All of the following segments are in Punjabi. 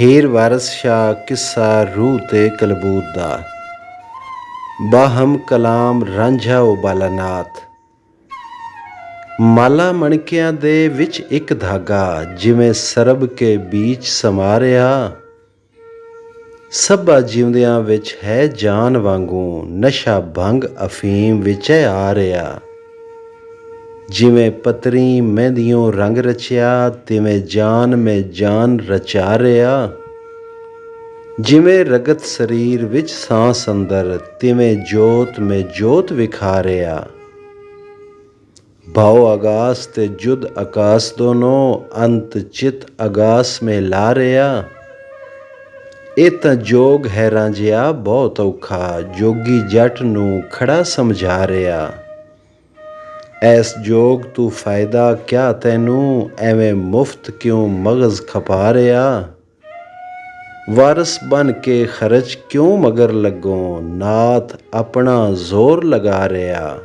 ਹੀਰ ਵਾਰਸ ਸ਼ਾਹ ਕਿੱਸਾ ਰੂਹ ਤੇ ਕਲਬੂਤ ਦਾ। ਬਾਹਮ ਕਲਾਮ ਰਾਂਝਾ ਉਬਾਲਾ ਨਾਥ। ਮਾਲਾ ਮਣਕਿਆਂ ਦੇ ਵਿੱਚ ਇੱਕ ਧਾਗਾ, ਜਿਵੇਂ ਸਰਬ ਕੇ ਬੀਚ ਸਮਾ ਰਿਹਾ। ਸਭਾ ਜਿਉਂਦਿਆਂ ਵਿੱਚ ਹੈ ਜਾਨ ਵਾਂਗੂ, ਨਸ਼ਾ ਭੰਗ ਅਫੀਮ ਵਿੱਚ ਆ ਰਿਹਾ। ਜਿਵੇਂ ਪਤਰੀ ਮਹਿੰਦੀਓਂ ਰੰਗ ਰਚਿਆ, ਤਿਵੇਂ ਜਾਨ ਮੈਂ ਜਾਨ ਰਚਾ ਰਿਹਾ। ਜਿਵੇਂ ਰਗਤ ਸਰੀਰ ਵਿੱਚ ਸਾਂਸ ਅੰਦਰ, ਤਿਵੇਂ ਜੋਤ ਮੈਂ ਜੋਤ ਵਿਖਾ ਰਿਹਾ। ਭਾਉ ਆਗਾਸ ਤੇ ਜੁਦ ਆਕਾਸ ਦੋਨੋਂ, ਅੰਤ ਚਿਤ ਆਗਾਸ ਮੈਂ ਲਾ ਰਿਹਾ। ਇਹ ਤਾਂ ਜੋਗ ਹੈ ਰਾਂਝਿਆ ਬਹੁਤ ਔਖਾ, ਜੋਗੀ ਜੱਟ ਨੂੰ ਖੜਾ ਸਮਝਾ ਰਿਹਾ। ਐਸ ਜੋਗ ਤੂੰ ਫਾਇਦਾ ਕਿਆ ਤੈਨੂੰ, ਐਵੇਂ ਮੁਫਤ ਕਿਉਂ ਮਗਜ਼ ਖਪਾ ਰਿਹਾ। ਵਾਰਸ ਬਣ ਕੇ ਖਰਚ ਕਿਉਂ ਮਗਰ ਲੱਗੋ, ਨਾਥ ਆਪਣਾ ਜ਼ੋਰ ਲਗਾ ਰਿਹਾ।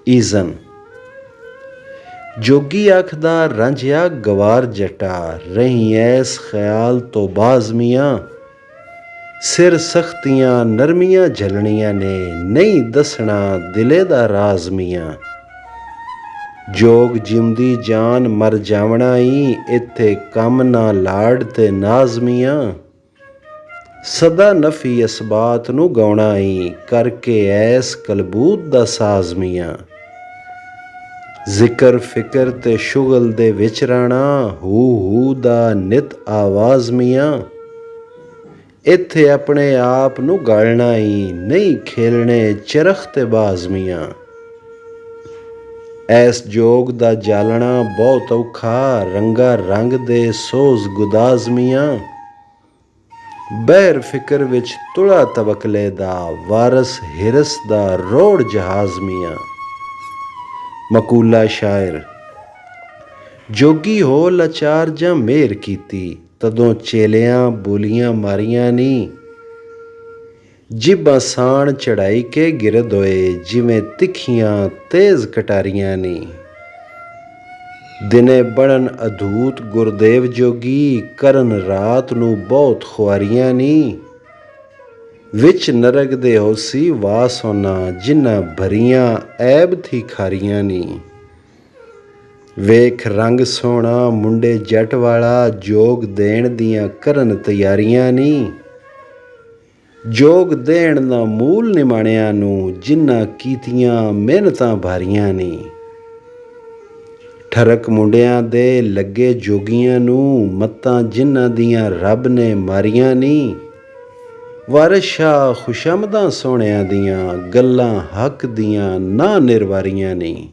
ਈਜ਼ਨ ਜੋਗੀ ਆਖਦਾ ਰਾਂਝਿਆ ਗਵਾਰ ਜੱਟਾ, ਰਹੀ ਐਸ ਖਿਆਲ ਤੋਂ ਬਾਜ਼ ਮੀਆਂ। ਸਿਰ ਸਖਤੀਆਂ ਨਰਮੀਆਂ ਝੱਲਣੀਆਂ ਨੇ, ਨਹੀਂ ਦੱਸਣਾ ਦਿਲੇ ਦਾ ਰਾਜ਼ ਮੀਆਂ। ਜੋਗ ਜਿਉਂਦੀ ਜਾਨ ਮਰ ਜਾਵਣਾ ਈ, ਇੱਥੇ ਕੰਮ ਨਾ ਲਾੜ ਤੇ ਨਾਜ਼ ਮੀਆਂ। ਸਦਾ ਨਫੀ ਅਸਬਾਤ ਨੂੰ ਗਾਉਣਾ ਈ, ਕਰਕੇ ਐਸ ਕਲਬੂਤ ਦਾ ਸਾਜ਼ ਮੀਆਂ। ਜ਼ਿਕਰ ਫਿਕਰ ਤੇ ਸ਼ੁਗਲ ਦੇ ਵਿੱਚ ਰਹਿਣਾ, ਹੂ ਦਾ ਨਿਤ ਆਵਾਜ਼ ਮੀਆਂ। ਇੱਥੇ ਆਪਣੇ ਆਪ ਨੂੰ ਗਾਲਣਾ ਈ, ਨਹੀਂ ਖੇਲਣੇ ਚਰਖ ਤੇ ਬਾਜ਼ ਮੀਆਂ। ਐਸ ਜੋਗ ਦਾ ਜਾਲਣਾ ਬਹੁਤ ਔਖਾ, ਰੰਗਾ ਰੰਗ ਦੇ ਸੋਜ਼ ਗੁਦਾਜ਼ ਮੀਆਂ। ਬਹਿਰ ਫਿਕਰ ਵਿੱਚ ਤੁਲਾ ਤਵਕਲੇ ਦਾ, ਵਾਰਸ ਹਿਰਸ ਦਾ ਰੋੜ ਜਹਾਜ਼ ਮੀਆਂ। ਮਕੂਲਾ ਸ਼ਾਇਰ ਜੋਗੀ ਹੋ ਲਾਚਾਰ ਜਾਂ ਮਿਹਰ ਕੀਤੀ, ਤਦੋਂ ਚੇਲਿਆਂ ਬੋਲੀਆਂ ਮਾਰੀਆਂ ਨੀ। ਜਿੱਬਾਂ ਸਾਣ ਚੜ੍ਹਾਈ ਕੇ ਗਿਰਦ ਹੋਏ, ਜਿਵੇਂ ਤਿੱਖੀਆਂ ਤੇਜ਼ ਕਟਾਰੀਆਂ ਨੀ। ਦਿਨੇ ਬਣਨ ਅਧੂਤ ਗੁਰਦੇਵ ਜੋਗੀ, ਕਰਨ ਰਾਤ ਨੂੰ ਬਹੁਤ ਖੁਆਰੀਆਂ ਨੀ। ਵਿੱਚ ਨਰਕ ਦੇ ਹੋਸੀ ਵਾਸ ਹੋਣਾ, ਜਿਨ੍ਹਾਂ ਭਰੀਆਂ ਐਬ ਥੀ ਖਾਰੀਆਂ ਨੀ। ਵੇਖ ਰੰਗ ਸੋਹਣਾ ਮੁੰਡੇ ਜੱਟ ਵਾਲਾ, ਜੋਗ ਦੇਣ ਦੀਆਂ ਕਰਨ ਤਿਆਰੀਆਂ ਨੀ। ਜੋਗ ਦੇਣ ਦਾ ਮੂਲ ਨਿਮਾਣਿਆਂ ਨੂੰ, ਜਿਨ੍ਹਾਂ ਕੀਤੀਆਂ ਮਿਹਨਤਾਂ ਭਾਰੀਆਂ ਨੀ। ਠਰਕ ਮੁੰਡਿਆਂ ਦੇ ਲੱਗੇ ਜੋਗੀਆਂ ਨੂੰ, ਮੱਤਾਂ ਜਿਨ੍ਹਾਂ ਦੀਆਂ ਰੱਬ ਨੇ ਮਾਰੀਆਂ ਨੀ। ਵਾਰਿਸ ਸ਼ਾਹ ਖੁਸ਼ਾਮਦਾਂ ਸੋਹਣਿਆਂ ਦੀਆਂ, ਗੱਲਾਂ ਹੱਕ ਦੀਆਂ ਨਾ ਨਿਰਵਾਰੀਆਂ ਨੀ।